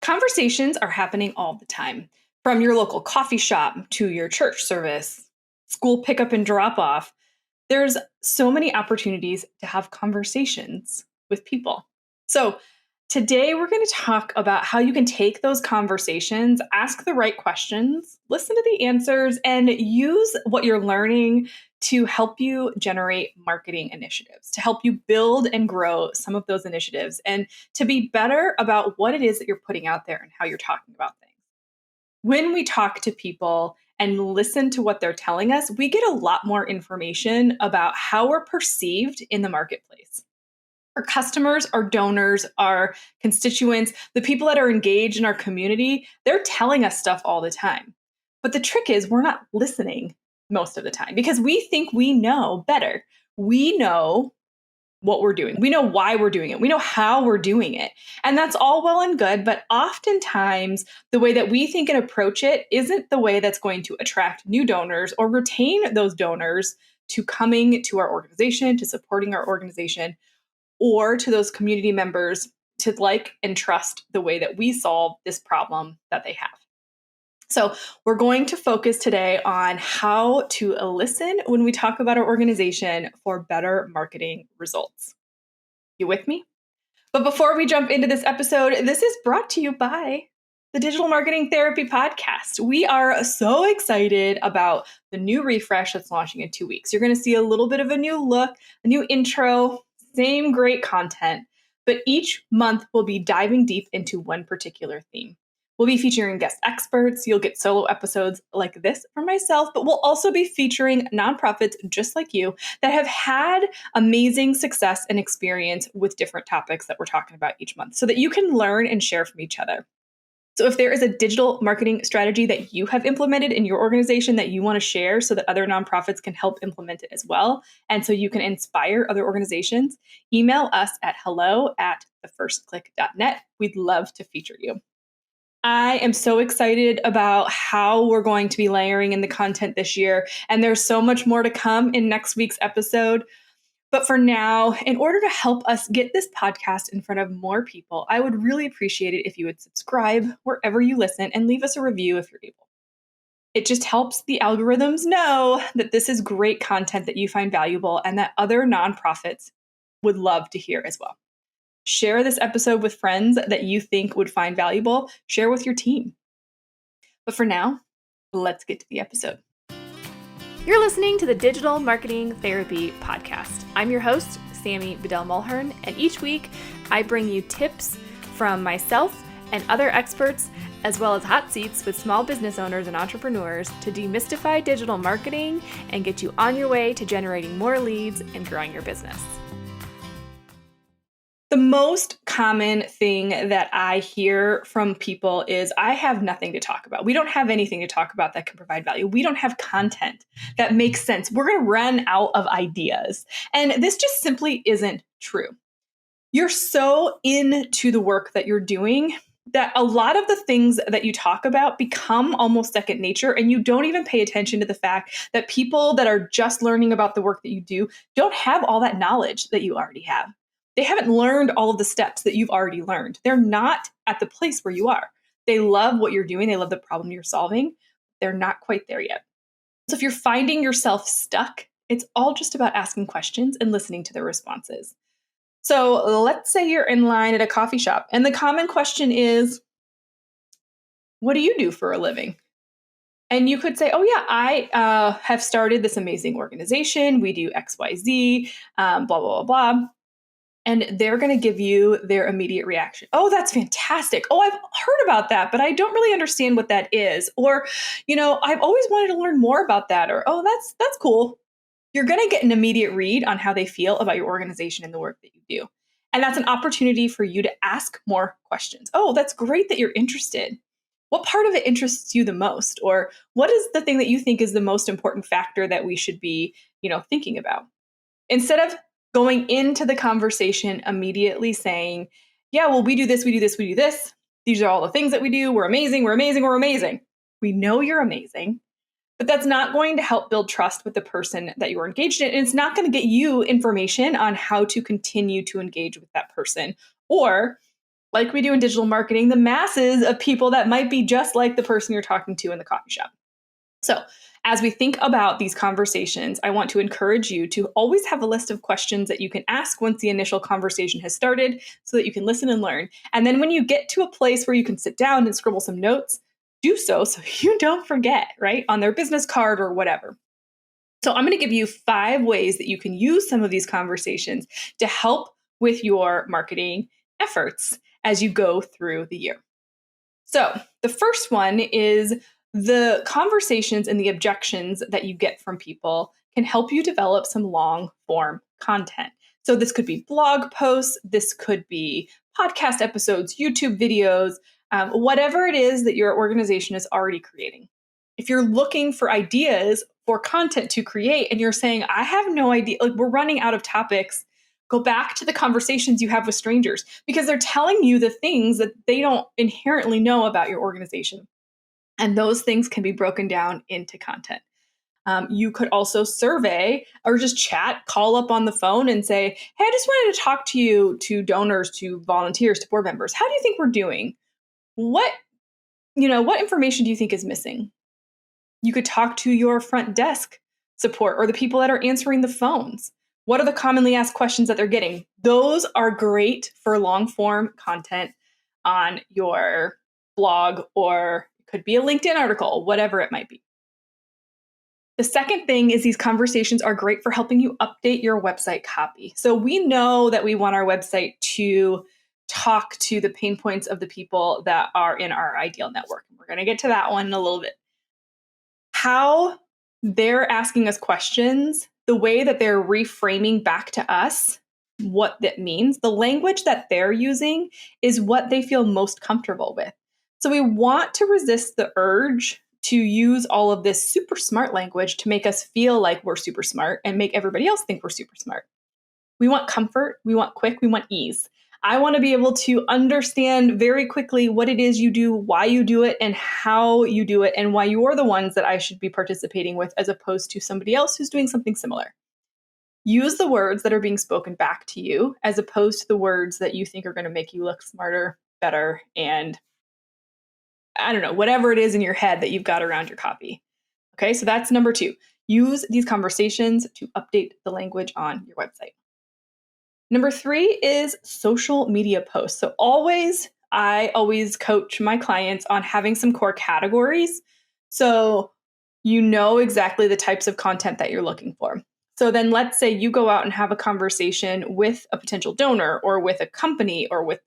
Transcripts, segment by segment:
Conversations are happening all the time, from your local coffee shop to your church service, school pickup and drop off. There's so many opportunities to have conversations with people. So, today we're going to talk about how you can take those conversations, ask the right questions, listen to the answers, and use what you're learning to help you generate marketing initiatives, to help you build and grow some of those initiatives, and to be better about what it is that you're putting out there and how you're talking about things. When we talk to people and listen to what they're telling us, we get a lot more information about how we're perceived in the marketplace. Our customers, our donors, our constituents, the people that are engaged in our community, they're telling us stuff all the time. But the trick is we're not listening most of the time because we think we know better. We know what we're doing. We know why we're doing it. We know how we're doing it. And that's all well and good, but oftentimes the way that we think and approach it isn't the way that's going to attract new donors or retain those donors to coming to our organization, to supporting our organization, or to those community members to like and trust the way that we solve this problem that they have. So we're going to focus today on how to listen when we talk about our organization for better marketing results. You with me? But before we jump into this episode, this is brought to you by the Digital Marketing Therapy Podcast. We are so excited about the new refresh that's launching in 2 weeks. You're going to see a little bit of a new look, a new intro, same great content, but each month we'll be diving deep into one particular theme. We'll be featuring guest experts. You'll get solo episodes like this from myself, but we'll also be featuring nonprofits just like you that have had amazing success and experience with different topics that we're talking about each month so that you can learn and share from each other. So if there is a digital marketing strategy that you have implemented in your organization that you want to share so that other nonprofits can help implement it as well, and so you can inspire other organizations, email us at hello@thefirstclick.net. We'd love to feature you. I am so excited about how we're going to be layering in the content this year, and there's so much more to come in next week's episode. But for now, in order to help us get this podcast in front of more people, I would really appreciate it if you would subscribe wherever you listen and leave us a review if you're able. It just helps the algorithms know that this is great content that you find valuable and that other nonprofits would love to hear as well. Share this episode with friends that you think would find valuable. Share with your team. But for now, let's get to the episode. You're listening to the Digital Marketing Therapy Podcast. I'm your host, Sammy Bedell-Mulhern, and each week I bring you tips from myself and other experts, as well as hot seats with small business owners and entrepreneurs to demystify digital marketing and get you on your way to generating more leads and growing your business. The most common thing that I hear from people is, I have nothing to talk about. We don't have anything to talk about that can provide value. We don't have content that makes sense. We're going to run out of ideas. And this just simply isn't true. You're so into the work that you're doing that a lot of the things that you talk about become almost second nature, and you don't even pay attention to the fact that people that are just learning about the work that you do don't have all that knowledge that you already have. They haven't learned all of the steps that you've already learned. They're not at the place where you are. They love what you're doing. They love the problem you're solving. They're not quite there yet. So if you're finding yourself stuck, it's all just about asking questions and listening to their responses. So let's say you're in line at a coffee shop and the common question is, what do you do for a living? And you could say, oh yeah, I have started this amazing organization. We do XYZ, blah, blah, blah, blah. And they're going to give you their immediate reaction. Oh, that's fantastic. Oh, I've heard about that, but I don't really understand what that is. Or, I've always wanted to learn more about that. Or, oh, that's cool. You're going to get an immediate read on how they feel about your organization and the work that you do. And that's an opportunity for you to ask more questions. Oh, that's great that you're interested. What part of it interests you the most? Or what is the thing that you think is the most important factor that we should be, thinking about? Instead of going into the conversation immediately saying, yeah, well, we do this, we do this, we do this. These are all the things that we do. We're amazing, we're amazing, we're amazing. We know you're amazing, but that's not going to help build trust with the person that you're engaged in. And it's not going to get you information on how to continue to engage with that person or like we do in digital marketing, the masses of people that might be just like the person you're talking to in the coffee shop. So, as we think about these conversations, I want to encourage you to always have a list of questions that you can ask once the initial conversation has started so that you can listen and learn. And then when you get to a place where you can sit down and scribble some notes, do so you don't forget, right? On their business card or whatever. So, I'm going to give you 5 ways that you can use some of these conversations to help with your marketing efforts as you go through the year. So, the first one is the conversations and the objections that you get from people can help you develop some long form content. So, this could be blog posts, this could be podcast episodes, YouTube videos, whatever it is that your organization is already creating. If you're looking for ideas for content to create and you're saying, I have no idea, like we're running out of topics, go back to the conversations you have with strangers because they're telling you the things that they don't inherently know about your organization. And those things can be broken down into content. You could also survey or just chat, call up on the phone and say, hey, I just wanted to talk to you, to donors, to volunteers, to board members. How do you think we're doing? What information do you think is missing? You could talk to your front desk support or the people that are answering the phones. What are the commonly asked questions that they're getting? Those are great for long form content on your blog, or it could be a LinkedIn article, whatever it might be. The second thing is these conversations are great for helping you update your website copy. So we know that we want our website to talk to the pain points of the people that are in our ideal network. We're going to get to that one in a little bit. How they're asking us questions, the way that they're reframing back to us what that means, the language that they're using is what they feel most comfortable with. So we want to resist the urge to use all of this super smart language to make us feel like we're super smart and make everybody else think we're super smart. We want comfort, we want quick, we want ease. I want to be able to understand very quickly what it is you do, why you do it, and how you do it, and why you're the ones that I should be participating with as opposed to somebody else who's doing something similar. Use the words that are being spoken back to you as opposed to the words that you think are going to make you look smarter, better, and I don't know, whatever it is in your head that you've got around your copy. Okay, so that's number 2. Use these conversations to update the language on your website. Number 3 is social media posts. So I always coach my clients on having some core categories. So you know exactly the types of content that you're looking for. So then let's say you go out and have a conversation with a potential donor or with a company or with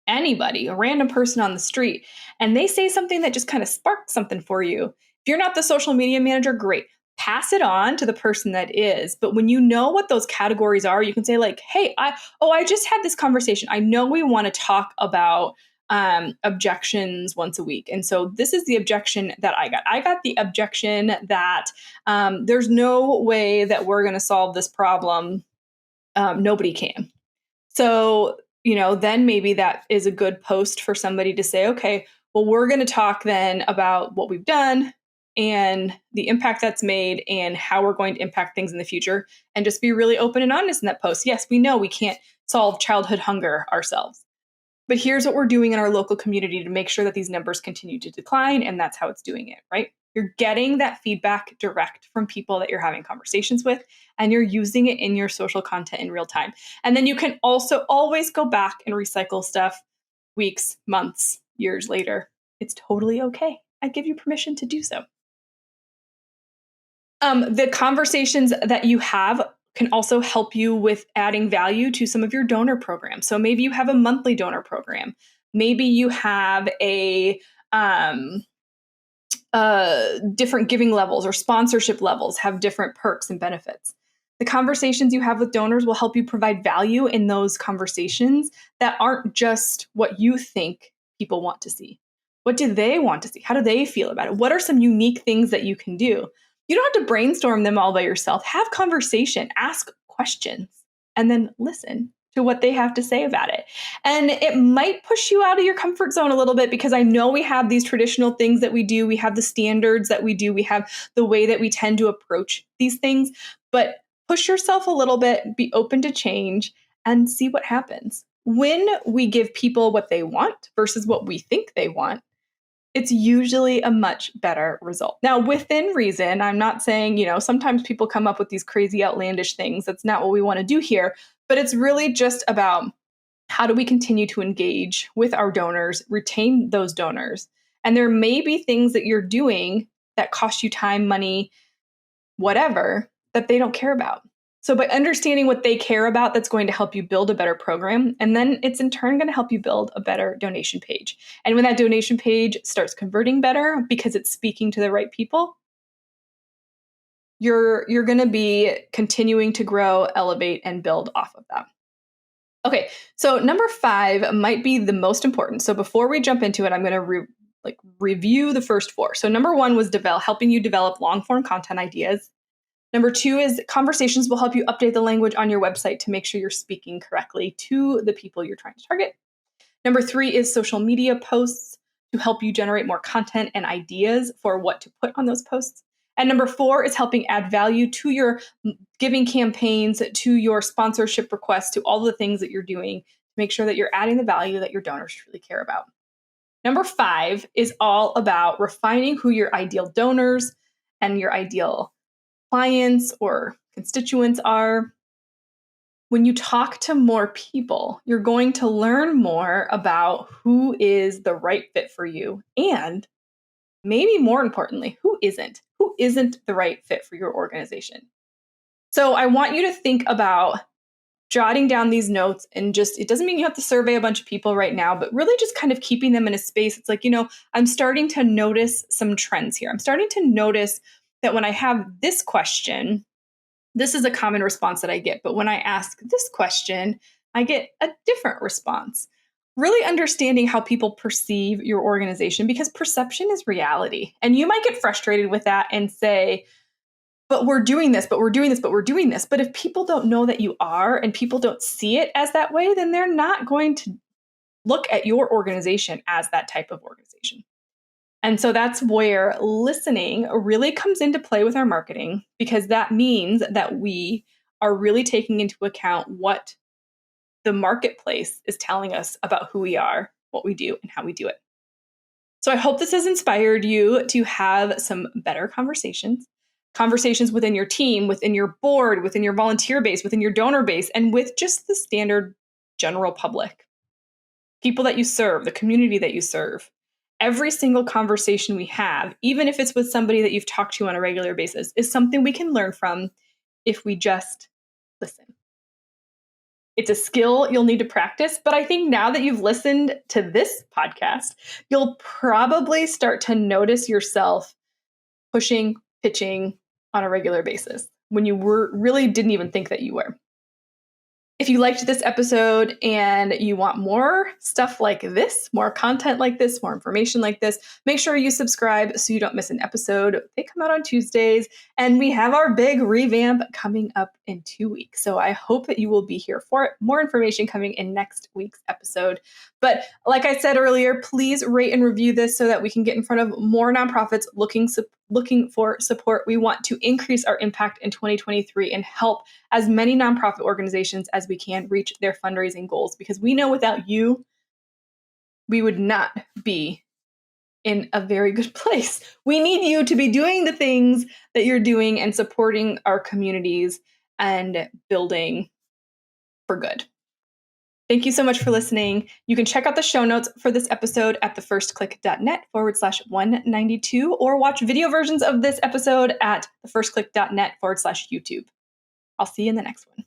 anybody, a random person on the street, and they say something that just kind of sparks something for you. If you're not the social media manager, great. Pass it on to the person that is. But when you know what those categories are, you can say like, hey, I just had this conversation. I know we want to talk about objections once a week. And so this is the objection that I got. I got the objection that there's no way that we're going to solve this problem. Nobody can. So, then maybe that is a good post for somebody to say, okay, well, we're going to talk then about what we've done and the impact that's made and how we're going to impact things in the future, and just be really open and honest in that post. Yes, we know we can't solve childhood hunger ourselves, but here's what we're doing in our local community to make sure that these numbers continue to decline, and that's how it's doing it, right? You're getting that feedback direct from people that you're having conversations with, and you're using it in your social content in real time. And then you can also always go back and recycle stuff weeks, months, years later. It's totally okay. I give you permission to do so. The conversations that you have can also help you with adding value to some of your donor programs. So maybe you have a monthly donor program. Maybe you have a different giving levels or sponsorship levels have different perks and benefits. The conversations you have with donors will help you provide value in those conversations that aren't just what you think people want to see. What do they want to see? How do they feel about it? What are some unique things that you can do? You don't have to brainstorm them all by yourself. Have conversation, ask questions, and then listen to what they have to say about it. And it might push you out of your comfort zone a little bit because I know we have these traditional things that we do. We have the standards that we do. We have the way that we tend to approach these things. But push yourself a little bit, be open to change, and see what happens. when we give people what they want versus what we think they want, it's usually a much better result. Now, within reason, I'm not saying, sometimes people come up with these crazy outlandish things. That's not what we want to do here. But it's really just about how do we continue to engage with our donors, retain those donors. And there may be things that you're doing that cost you time, money, whatever, that they don't care about. So by understanding what they care about, that's going to help you build a better program. And then it's in turn going to help you build a better donation page. And when that donation page starts converting better because it's speaking to the right people, you're going to be continuing to grow, elevate, and build off of that. Okay, so number 5 might be the most important. So before we jump into it, I'm going to review the first 4. So number 1 was helping you develop long-form content ideas. Number 2 is conversations will help you update the language on your website to make sure you're speaking correctly to the people you're trying to target. Number 3 is social media posts to help you generate more content and ideas for what to put on those posts. And number 4 is helping add value to your giving campaigns, to your sponsorship requests, to all the things that you're doing to make sure that you're adding the value that your donors truly care about. Number 5 is all about refining who your ideal donors and your ideal clients or constituents are. When you talk to more people, you're going to learn more about who is the right fit for you, and maybe more importantly, who isn't the right fit for your organization. So I want you to think about jotting down these notes, and it doesn't mean you have to survey a bunch of people right now, but really just kind of keeping them in a space. It's like, I'm starting to notice some trends here. I'm starting to notice that when I have this question, this is a common response that I get. But when I ask this question, I get a different response. Really understanding how people perceive your organization, because perception is reality. And you might get frustrated with that and say, but we're doing this, but we're doing this, but we're doing this. But if people don't know that you are and people don't see it as that way, then they're not going to look at your organization as that type of organization. And so that's where listening really comes into play with our marketing, because that means that we are really taking into account what the marketplace is telling us about who we are, what we do, and how we do it. So I hope this has inspired you to have some better conversations within your team, within your board, within your volunteer base, within your donor base, and with just the standard general public, people that you serve, the community that you serve. Every single conversation we have, even if it's with somebody that you've talked to on a regular basis, is something we can learn from if we just listen. It's a skill you'll need to practice, but I think now that you've listened to this podcast, you'll probably start to notice yourself pushing, pitching on a regular basis when you really didn't even think that you were. If you liked this episode and you want more stuff like this, more content like this, more information like this, make sure you subscribe so you don't miss an episode. They come out on Tuesdays, and we have our big revamp coming up in 2 weeks. So I hope that you will be here for it. More information coming in next week's episode. But like I said earlier, please rate and review this so that we can get in front of more nonprofits looking for support. We want to increase our impact in 2023 and help as many nonprofit organizations as we can reach their fundraising goals, because we know without you, we would not be in a very good place. We need you to be doing the things that you're doing and supporting our communities and building for good. Thank you so much for listening. You can check out the show notes for this episode at thefirstclick.net/192, or watch video versions of this episode at thefirstclick.net/YouTube. I'll see you in the next one.